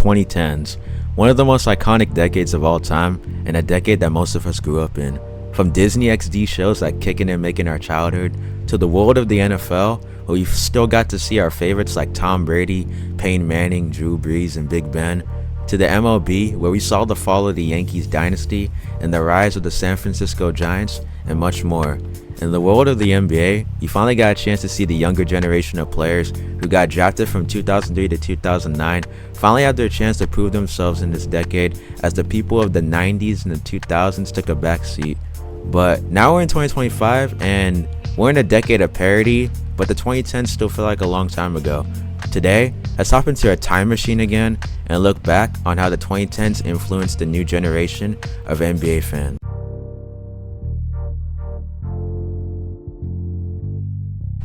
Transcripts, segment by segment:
2010s, one of the most iconic decades of all time, and a decade that most of us grew up in. From Disney XD shows like Kickin' and Making Our Childhood, to the world of the NFL, where we've still got to see our favorites like Tom Brady, Peyton Manning, Drew Brees, and Big Ben, to the MLB, where we saw the fall of the Yankees dynasty and the rise of the San Francisco Giants, and much more. In the world of the NBA, you finally got a chance to see the younger generation of players who got drafted from 2003 to 2009 finally had their chance to prove themselves in this decade as the people of the 90s and the 2000s took a backseat. But now we're in 2025 and we're in a decade of parity, but the 2010s still feel like a long time ago. Today, let's hop into a time machine again and look back on how the 2010s influenced the new generation of NBA fans.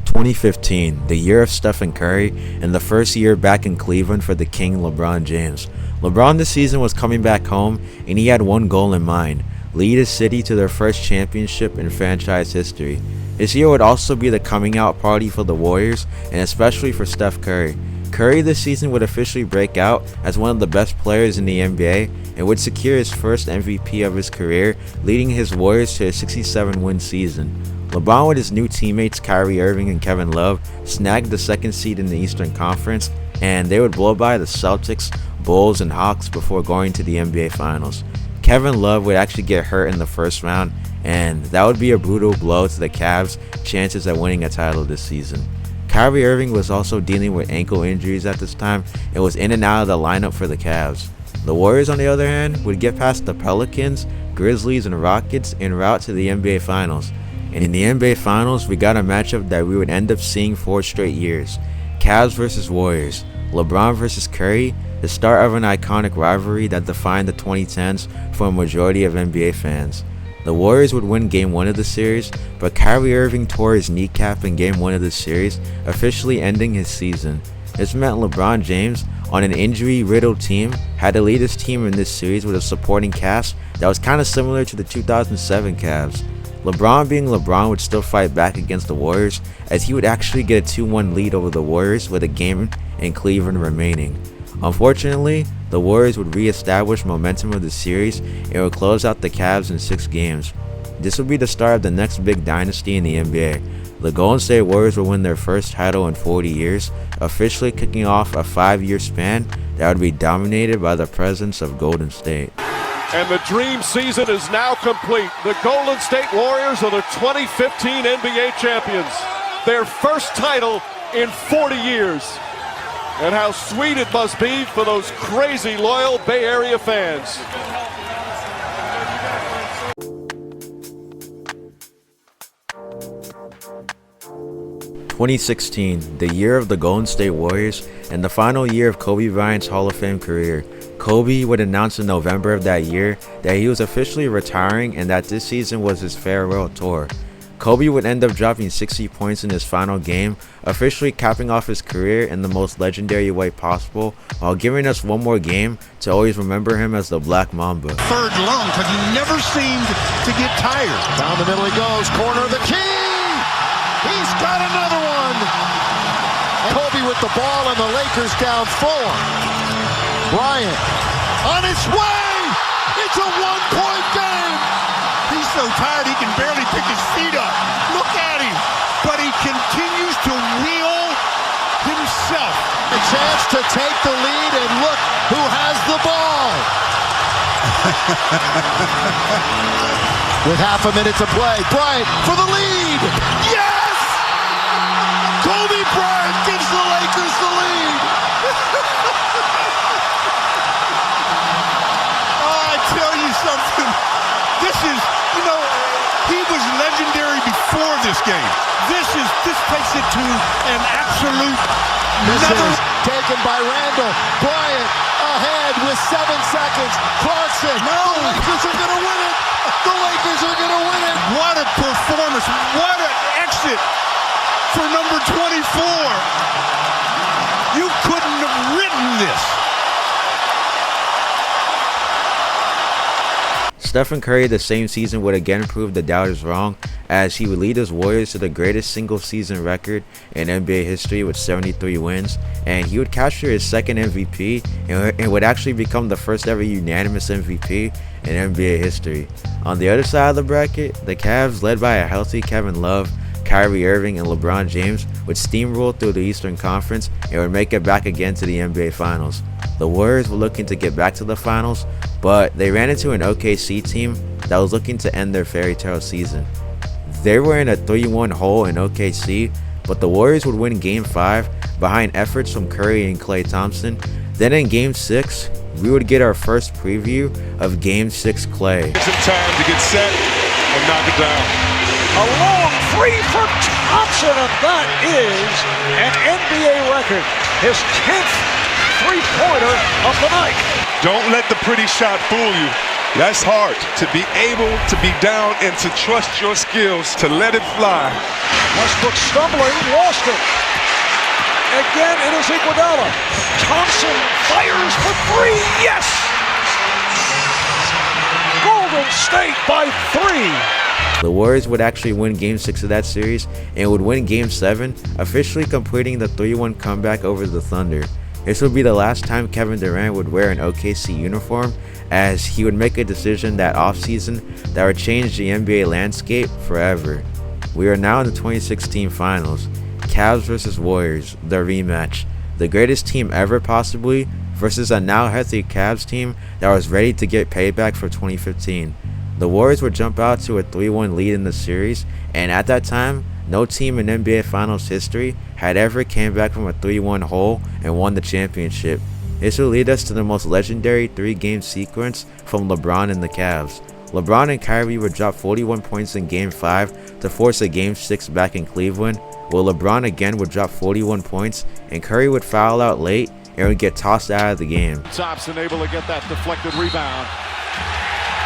2015, the year of Stephen Curry, and the first year back in Cleveland for the King LeBron James. LeBron this season was coming back home, and he had one goal in mind: lead his city to their first championship in franchise history. This year would also be the coming out party for the Warriors, and especially for Steph Curry. Curry this season would officially break out as one of the best players in the NBA and would secure his first MVP of his career, leading his Warriors to a 67-win season. LeBron with his new teammates Kyrie Irving and Kevin Love snagged the second seed in the Eastern Conference, and they would blow by the Celtics, Bulls, and Hawks before going to the NBA Finals. Kevin Love would actually get hurt in the first round, and that would be a brutal blow to the Cavs' chances at winning a title this season. Kyrie Irving was also dealing with ankle injuries at this time and was in and out of the lineup for the Cavs. The Warriors, on the other hand, would get past the Pelicans, Grizzlies, and Rockets en route to the NBA Finals. And in the NBA Finals, we got a matchup that we would end up seeing 4 straight years. Cavs versus Warriors, LeBron versus Curry, the start of an iconic rivalry that defined the 2010s for a majority of NBA fans. The Warriors would win Game 1 of the series, but Kyrie Irving tore his kneecap in Game 1 of the series, officially ending his season. This meant LeBron James, on an injury-riddled team, had to lead his team in this series with a supporting cast that was kind of similar to the 2007 Cavs. LeBron being LeBron would still fight back against the Warriors, as he would actually get a 2-1 lead over the Warriors with a game in Cleveland remaining. Unfortunately, the Warriors would re-establish momentum of the series and would close out the Cavs in 6 games. This would be the start of the next big dynasty in the NBA. The Golden State Warriors would win their first title in 40 years, officially kicking off a 5-year span that would be dominated by the presence of Golden State. And the dream season is now complete. The Golden State Warriors are the 2015 NBA champions. Their first title in 40 years. And how sweet it must be for those crazy loyal Bay Area fans. "2016, the year of the Golden State Warriors and the final year of Kobe Bryant's Hall of Fame career. Kobe would announce in November of that year that he was officially retiring and that this season was his farewell tour. Kobe would end up dropping 60 points in his final game, officially capping off his career in the most legendary way possible, while giving us one more game to always remember him as the Black Mamba. Third lung, because he never seemed to get tired. Down the middle he goes, corner of the key! He's got another one! Kobe with the ball and the Lakers down 4. Bryant on his way! It's a 1-point game! He's so tired he can barely pick his feet up. Look at him! But he continues to wheel himself. A chance to take the lead, and look who has the ball! With half a minute to play, Bryant for the lead! Yes! Kobe Bryant gives the Lakers the lead! Tell you something, this is, he was legendary before this game. This takes it to an absolute This is taken by Randall. Bryant ahead with 7 seconds. Clarkson. No. The Lakers are going to win it. The Lakers are going to win it. What a performance. What an exit for number 24. You couldn't have written this. Stephen Curry the same season would again prove the doubters wrong, as he would lead his Warriors to the greatest single season record in NBA history with 73 wins, and he would capture his second MVP and would actually become the first ever unanimous MVP in NBA history. On the other side of the bracket, the Cavs, led by a healthy Kevin Love, Kyrie Irving, and LeBron James, would steamroll through the Eastern Conference and would make it back again to the NBA Finals. The Warriors were looking to get back to the finals, but they ran into an OKC team that was looking to end their fairy tale season. They were in a 3-1 hole in OKC, but the Warriors would win Game 5 behind efforts from Curry and Klay Thompson. Then in Game 6, we would get our first preview of Game 6 Klay. Some time to get set and knock it down. A long three for Thompson, and that is an NBA record. His 10th three-pointer of the night. Don't let the pretty shot fool you. That's hard, to be able to be down and to trust your skills, to let it fly. Westbrook stumbling, lost it. Again, it is Iguodala. Thompson fires for three, yes! Golden State by 3. The Warriors would actually win Game 6 of that series and would win Game 7, officially completing the 3-1 comeback over the Thunder. This would be the last time Kevin Durant would wear an OKC uniform, as he would make a decision that offseason that would change the NBA landscape forever. We are now in the 2016 Finals. Cavs vs Warriors, the rematch. The greatest team ever possibly versus a now healthy Cavs team that was ready to get payback for 2015. The Warriors would jump out to a 3-1 lead in the series, and at that time, no team in NBA Finals history had ever came back from a 3-1 hole and won the championship. This would lead us to the most legendary 3-game sequence from LeBron and the Cavs. LeBron and Kyrie would drop 41 points in Game 5 to force a Game 6 back in Cleveland, while LeBron again would drop 41 points and Curry would foul out late and would get tossed out of the game. Thompson able to get that deflected rebound.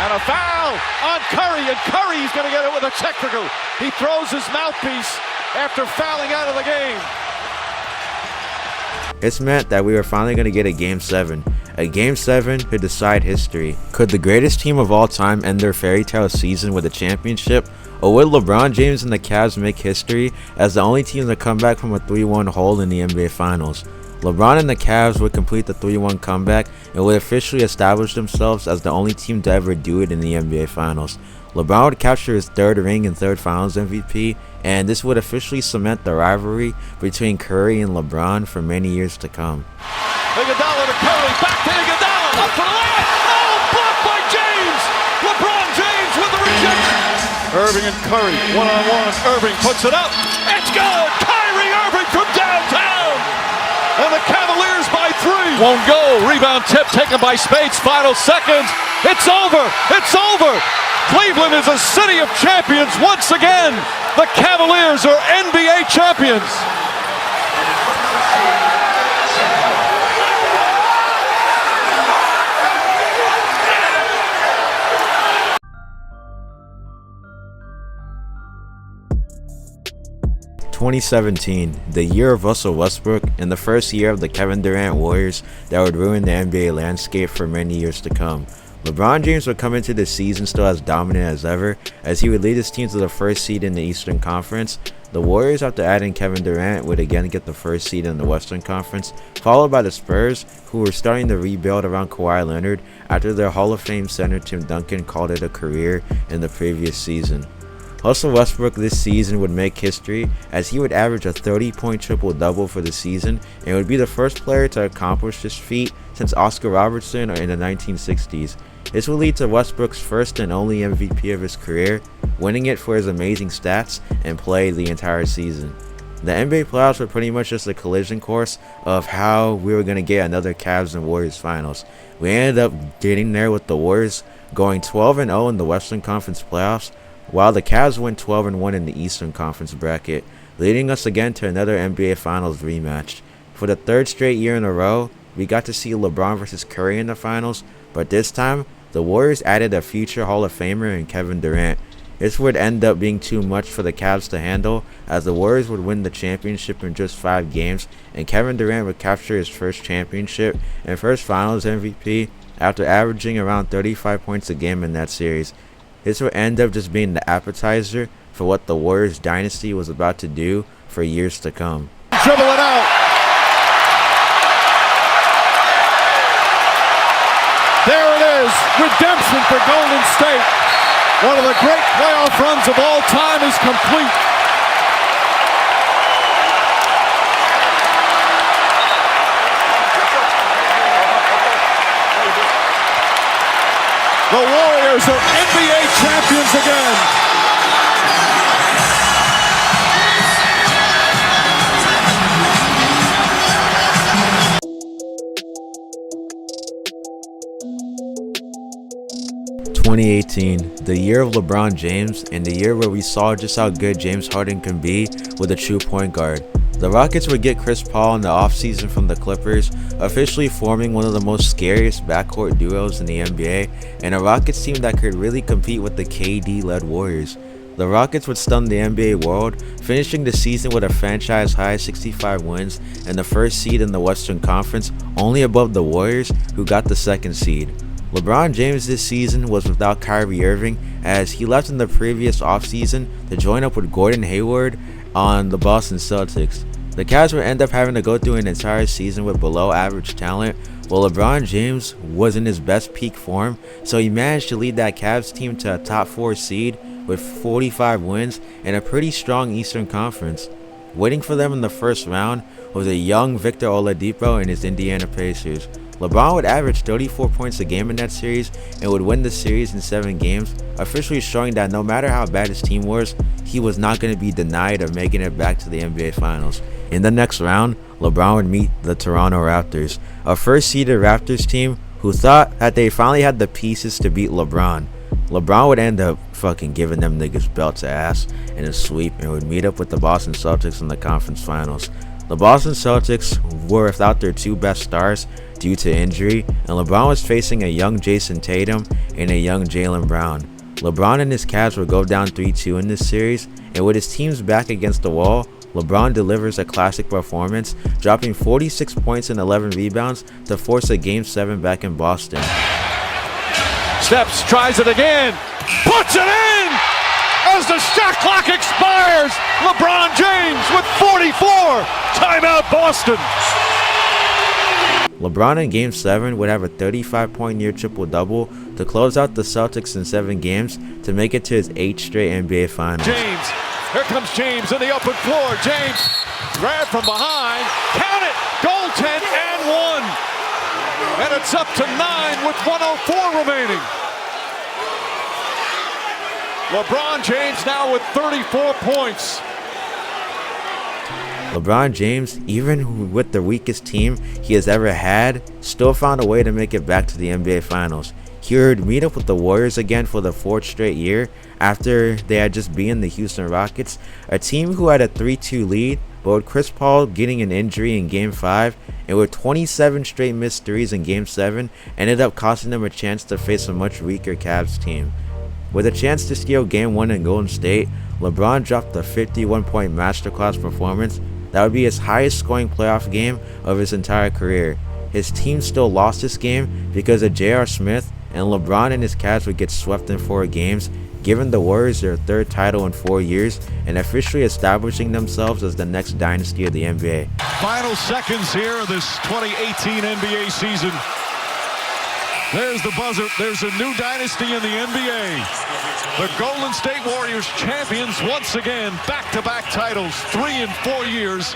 And a foul on Curry, and Curry's going to get it with a technical. He throws his mouthpiece after fouling out of the game. This meant that we were finally going to get a Game 7 to decide history. Could the greatest team of all time end their fairy tale season with a championship, or would LeBron James and the Cavs make history as the only team to come back from a 3-1 hole in the NBA Finals? LeBron and the Cavs would complete the 3-1 comeback and would officially establish themselves as the only team to ever do it in the NBA Finals. LeBron would capture his third ring and third Finals MVP, and this would officially cement the rivalry between Curry and LeBron for many years to come. Iguodala to Curry, back to Iguodala, up for the layup. Oh, blocked by James! LeBron James with the rejection. Irving and Curry, one-on-one. Irving puts it up. It's good! Kyrie Irving from downtown! And the Cavaliers by 3. Won't go. Rebound tip taken by Spades. Final seconds. It's over. It's over. Cleveland is a city of champions once again. The Cavaliers are NBA champions. (2017), the year of Russell Westbrook and the first year of the Kevin Durant Warriors that would ruin the NBA landscape for many years to come. LeBron James would come into the season still as dominant as ever, as he would lead his team to the first seed in the Eastern Conference. The Warriors, after adding Kevin Durant, would again get the first seed in the Western Conference, followed by the Spurs, who were starting to rebuild around Kawhi Leonard after their Hall of Fame center Tim Duncan called it a career in the previous season. Russell Westbrook this season would make history, as he would average a 30-point triple-double for the season and would be the first player to accomplish this feat since Oscar Robertson in the 1960s. This would lead to Westbrook's first and only MVP of his career, winning it for his amazing stats and play the entire season. The NBA playoffs were pretty much just a collision course of how we were going to get another Cavs and Warriors finals. We ended up getting there with the Warriors going 12-0 in the Western Conference playoffs, while the Cavs went 12-1 in the Eastern Conference bracket, leading us again to another NBA Finals rematch. For the third straight year in a row, we got to see LeBron versus Curry in the finals, but this time, the Warriors added a future Hall of Famer in Kevin Durant. This would end up being too much for the Cavs to handle, as the Warriors would win the championship in just 5 games, and Kevin Durant would capture his first championship and first Finals MVP after averaging around 35 points a game in that series. This would end up just being the appetizer for what the Warriors dynasty was about to do for years to come. Dribble it out. There it is. Redemption for Golden State. One of the great playoff runs of all time is complete. The Warriors are NBA champions again. (2018), the year of LeBron James and the year where we saw just how good James Harden can be with a true point guard. The Rockets would get Chris Paul in the offseason from the Clippers, officially forming one of the most scariest backcourt duos in the NBA, and a Rockets team that could really compete with the KD-led Warriors. The Rockets would stun the NBA world, finishing the season with a franchise-high 65 wins and the first seed in the Western Conference, only above the Warriors, who got the second seed. LeBron James this season was without Kyrie Irving, as he left in the previous offseason to join up with Gordon Hayward on the Boston Celtics. The Cavs would end up having to go through an entire season with below average talent, while LeBron James was in his best peak form, so he managed to lead that Cavs team to a top 4 seed with 45 wins and a pretty strong Eastern Conference. Waiting for them in the first round was a young Victor Oladipo and his Indiana Pacers. LeBron would average 34 points a game in that series and would win the series in 7 games, officially showing that no matter how bad his team was, he was not going to be denied of making it back to the NBA Finals. In the next round, LeBron would meet the Toronto Raptors, a first-seeded Raptors team who thought that they finally had the pieces to beat LeBron. LeBron would end up fucking giving them niggas belts ass in a sweep and would meet up with the Boston Celtics in the conference finals. The Boston Celtics were without their 2 best stars due to injury, and LeBron was facing a young Jason Tatum and a young Jaylen Brown. LeBron and his Cavs would go down 3-2 in this series, and with his teams back against the wall, LeBron delivers a classic performance, dropping 46 points and 11 rebounds to force a Game 7 back in Boston. Steps, tries it again, puts it in! As the shot clock expires, LeBron James with 44. Timeout Boston. LeBron in Game 7 would have a 35-point near triple-double to close out the Celtics in 7 games to make it to his 8th straight NBA Finals. James, here comes James in the open floor. James, grab from behind, count it, goaltend and 1. And it's up to 9 with 1:04 remaining. LeBron James now with 34 points. LeBron James, even with the weakest team he has ever had, still found a way to make it back to the NBA Finals. He would meet up with the Warriors again for the 4th straight year after they had just beaten the Houston Rockets, a team who had a 3-2 lead, but with Chris Paul getting an injury in Game 5 and with 27 straight missed threes in Game 7, ended up costing them a chance to face a much weaker Cavs team. With a chance to steal Game 1 in Golden State, LeBron dropped a 51-point masterclass performance that would be his highest scoring playoff game of his entire career. His team still lost this game because of J.R. Smith, and LeBron and his Cavs would get swept in 4 games, giving the Warriors their 3rd title in 4 years and officially establishing themselves as the next dynasty of the NBA. Final seconds here of this 2018 NBA season. There's the buzzer. There's a new dynasty in the NBA. The Golden State Warriors champions once again, back-to-back titles, 3 in 4 years,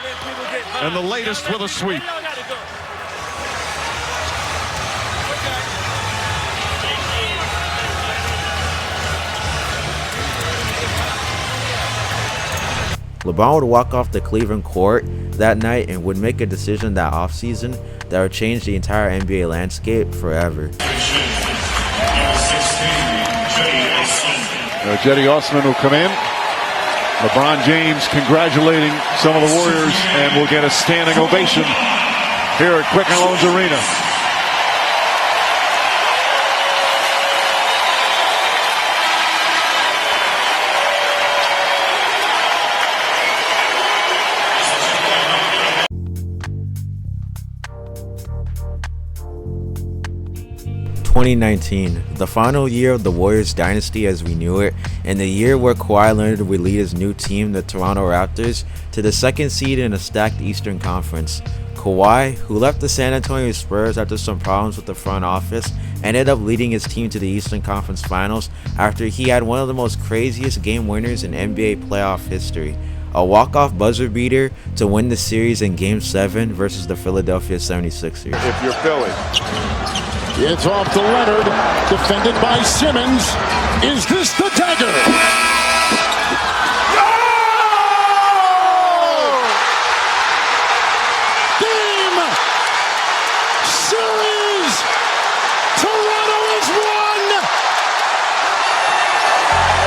and the latest with a sweep. LeBron would walk off the Cleveland court that night and would make a decision that offseason that would change the entire NBA landscape forever. Jetty Osman will come in. LeBron James congratulating some of the Warriors, and will get a standing ovation here at Quicken Loans Arena. 2019, the final year of the Warriors dynasty as we knew it, and the year where Kawhi Leonard would lead his new team, the Toronto Raptors, to the second seed in a stacked Eastern Conference. Kawhi, who left the San Antonio Spurs after some problems with the front office, ended up leading his team to the Eastern Conference Finals after he had one of the most craziest game winners in NBA playoff history. A walk-off buzzer beater to win the series in Game 7 versus the Philadelphia 76ers. If you're Philly. It's off to Leonard, defended by Simmons. Is this the dagger? Game! Series! Toronto has won!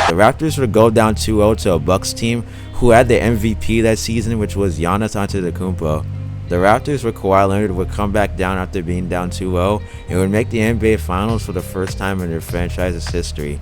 The Raptors would go down 2-0 to a Bucks team who had the MVP that season, which was Giannis Antetokounmpo. The Raptors with Kawhi Leonard would come back down after being down 2-0 and would make the NBA Finals for the first time in their franchise's history.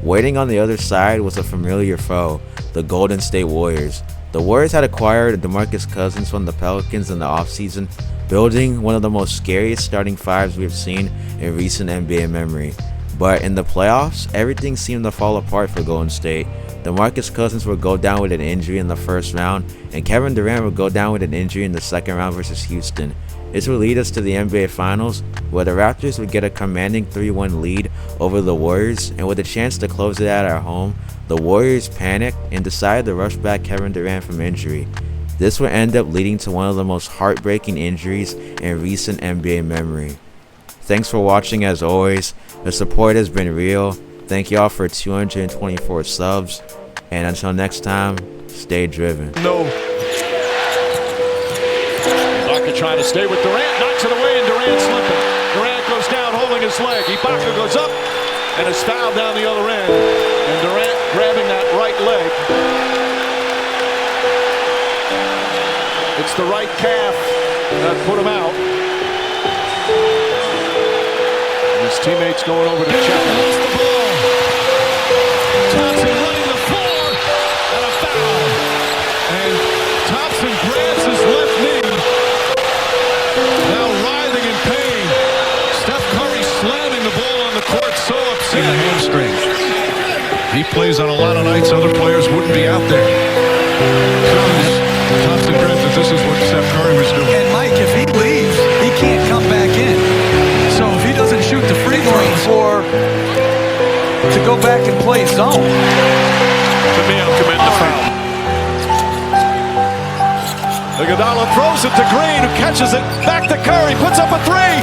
Waiting on the other side was a familiar foe, the Golden State Warriors. The Warriors had acquired DeMarcus Cousins from the Pelicans in the offseason, building one of the most scariest starting fives we have seen in recent NBA memory. But in the playoffs, everything seemed to fall apart for Golden State. DeMarcus Cousins would go down with an injury in the first round, and Kevin Durant would go down with an injury in the second round versus Houston. This would lead us to the NBA Finals, where the Raptors would get a commanding 3-1 lead over the Warriors, and with a chance to close it out at home, the Warriors panicked and decided to rush back Kevin Durant from injury. This would end up leading to one of the most heartbreaking injuries in recent NBA memory. Thanks for watching as always. The support has been real. Thank y'all for 224 subs. And until next time, stay driven. No. Ibaka trying to stay with Durant, knocks it away, and Durant slipping. Durant goes down holding his leg. Ibaka goes up and is fouled down the other end. And Durant grabbing that right leg. It's the right calf that put him out. His teammates going over to check him. Thompson running the floor and a foul. And Thompson grabs his left knee. Now writhing in pain. Steph Curry slamming the ball on the court, so upset. In the hamstring. He plays on a lot of nights other players wouldn't be out there. Thompson grabs it. This is what Steph Curry was doing. And Mike, if he leaves, he can't come back in. So if he doesn't shoot the free throw to go back and play zone. To me, I'll commend the foul. Iguodala throws it to Green, who catches it. Back to Curry, puts up a three.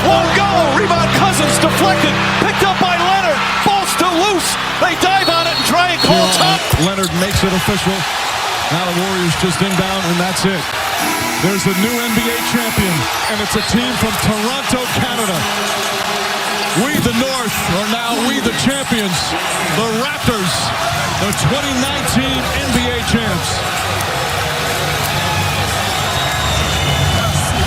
Won't go. Rebound Cousins deflected. Picked up by Leonard. Ball still loose. They dive on it and try and call top. Leonard makes it official. Now the Warriors just inbound, and that's it. There's a new NBA champion, and it's a team from Toronto, Canada. We, the North, are now we, the champions. The Raptors, the 2019 NBA champs.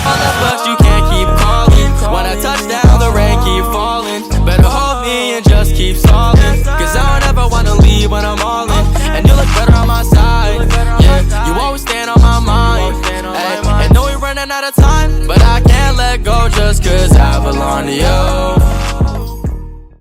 But you can't keep calling. When I touch down, the rain keep falling. Better hold me and just keep stalling. Cause I don't ever wanna leave when I'm all in. And you look better on my side. Yeah, you always stand on my mind. Ay, and know we're running out of time, but I can't let go just cause I belong to you.